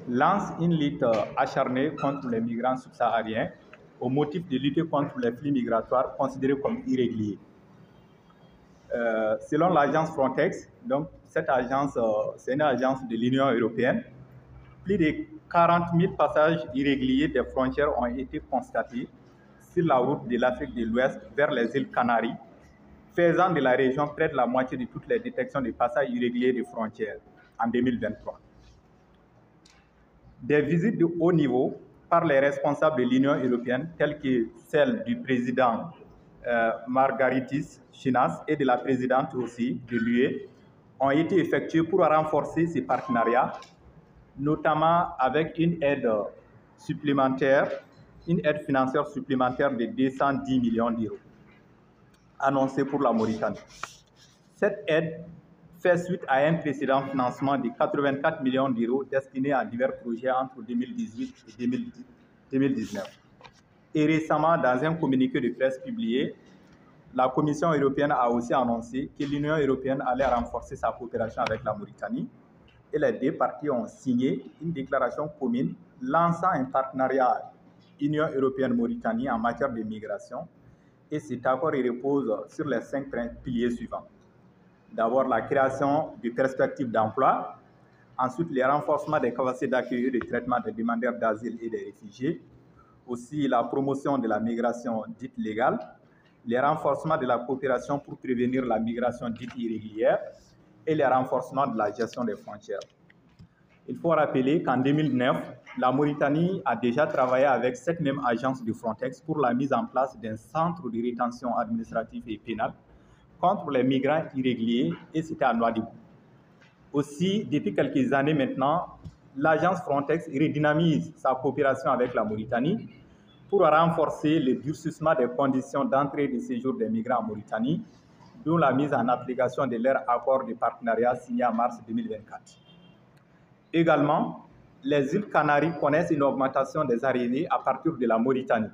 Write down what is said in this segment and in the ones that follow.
lance une lutte acharnée contre les migrants subsahariens au motif de lutter contre les flux migratoires considérés comme irréguliers. Selon l'agence Frontex, donc cette agence, c'est une agence de l'Union européenne, plus de 40 000 passages irréguliers des frontières ont été constatés sur la route de l'Afrique de l'Ouest vers les îles Canaries, faisant de la région près de la moitié de toutes les détections de passages irréguliers des frontières en 2023. Des visites de haut niveau par les responsables de l'Union européenne, telles que celle du président Margaritis Schinas et de la présidente aussi de l'UE, ont été effectuées pour renforcer ces partenariats, notamment avec une aide supplémentaire, une aide financière supplémentaire de 210 millions d'euros annoncée pour la Mauritanie. Cette aide fait suite à un précédent financement de 84 millions d'euros destiné à divers projets entre 2018 et 2019. Et récemment, dans un communiqué de presse publié, la Commission européenne a aussi annoncé que l'Union européenne allait renforcer sa coopération avec la Mauritanie et les deux parties ont signé une déclaration commune lançant un partenariat Union européenne-Mauritanie en matière de migration et cet accord repose sur les 5 piliers suivants. D'abord, la création de perspectives d'emploi, ensuite le renforcement des capacités d'accueil et de traitement des demandeurs d'asile et des réfugiés, aussi la promotion de la migration dite légale, le renforcement de la coopération pour prévenir la migration dite irrégulière et le renforcement de la gestion des frontières. Il faut rappeler qu'en 2009, la Mauritanie a déjà travaillé avec cette même agence de Frontex pour la mise en place d'un centre de rétention administrative et pénale contre les migrants irréguliers et c'était à Nouadhibou. Aussi, depuis quelques années maintenant, l'agence Frontex redynamise sa coopération avec la Mauritanie pour renforcer le durcissement des conditions d'entrée et de séjour des migrants en Mauritanie, d'où la mise en application de leur accord de partenariat signé en mars 2024. Également, les îles Canaries connaissent une augmentation des arrivées à partir de la Mauritanie.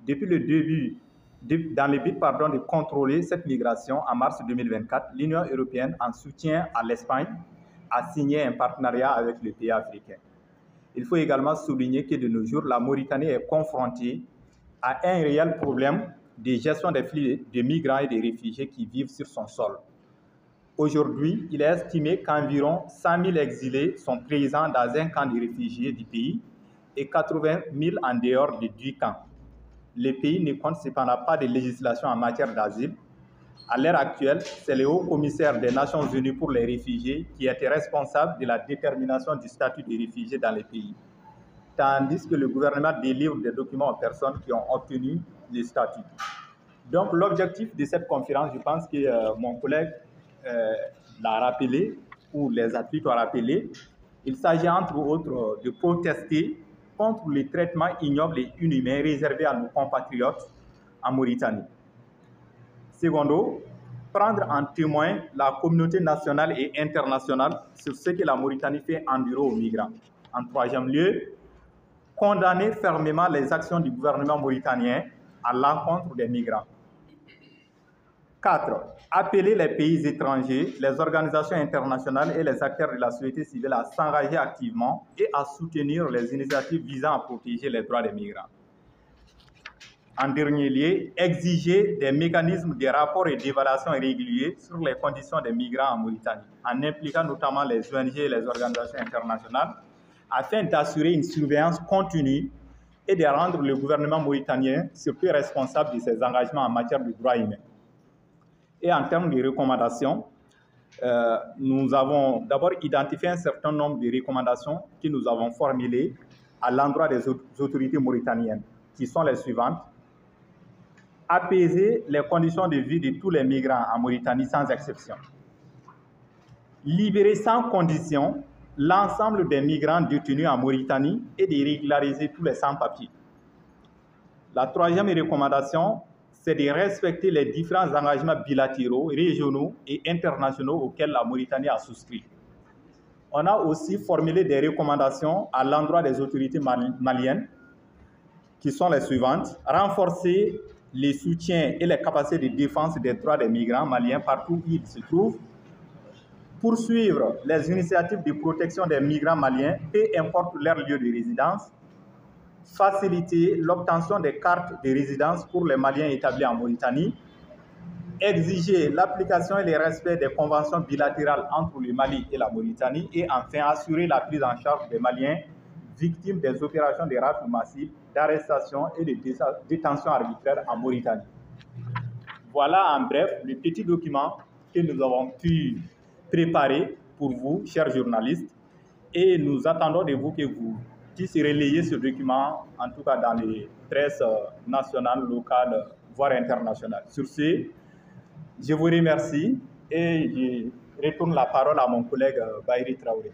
Depuis le début, dans le but de contrôler cette migration, en mars 2024, l'Union européenne, en soutien à l'Espagne, a signé un partenariat avec les pays africains. Il faut également souligner que de nos jours, la Mauritanie est confrontée à un réel problème de gestion des flux de migrants et de réfugiés qui vivent sur son sol. Aujourd'hui, il est estimé qu'environ 100 000 exilés sont présents dans un camp de réfugiés du pays et 80 000 en dehors de 10 camps. Le pays ne compte cependant pas de législation en matière d'asile. À l'heure actuelle, c'est le haut commissaire des Nations Unies pour les réfugiés qui est responsable de la détermination du statut des réfugiés dans les pays, tandis que le gouvernement délivre des documents aux personnes qui ont obtenu le statut. Donc l'objectif de cette conférence, je pense que mon collègue l'a rappelé, ou les athlètes ont rappelé, il s'agit entre autres de protester contre le traitement ignoble et inhumain réservé à nos compatriotes en Mauritanie. Secondo, prendre en témoin la communauté nationale et internationale sur ce que la Mauritanie fait endurer aux migrants. En troisième lieu, condamner fermement les actions du gouvernement mauritanien à l'encontre des migrants. 4. Appeler les pays étrangers, les organisations internationales et les acteurs de la société civile à s'engager activement et à soutenir les initiatives visant à protéger les droits des migrants. En dernier lieu, exiger des mécanismes de rapport et d'évaluation réguliers sur les conditions des migrants en Mauritanie, en impliquant notamment les ONG et les organisations internationales, afin d'assurer une surveillance continue et de rendre le gouvernement mauritanien surtout responsable de ses engagements en matière de droits humains. Et en termes de recommandations, nous avons d'abord identifié un certain nombre de recommandations que nous avons formulées à l'endroit des autorités mauritaniennes, qui sont les suivantes. Apaiser les conditions de vie de tous les migrants en Mauritanie sans exception. Libérer sans condition l'ensemble des migrants détenus en Mauritanie et de régulariser tous les sans-papiers. La troisième recommandation, c'est de respecter les différents engagements bilatéraux, régionaux et internationaux auxquels la Mauritanie a souscrit. On a aussi formulé des recommandations à l'endroit des autorités maliennes, qui sont les suivantes. Renforcer les soutiens et les capacités de défense des droits des migrants maliens partout où ils se trouvent. poursuivre les initiatives de protection des migrants maliens, peu importe leur lieu de résidence, faciliter l'obtention des cartes de résidence pour les Maliens établis en Mauritanie, exiger l'application et le respect des conventions bilatérales entre le Mali et la Mauritanie et enfin assurer la prise en charge des Maliens victimes des opérations de rafle massif, d'arrestation et de détention arbitraire en Mauritanie. Voilà en bref le petit document que nous avons pu préparer pour vous, chers journalistes, et nous attendons de vous que vous puissiez relayer ce document, en tout cas dans les presses nationales, locales, voire internationales. Sur ce, je vous remercie et je retourne la parole à mon collègue Bahiri Traoré.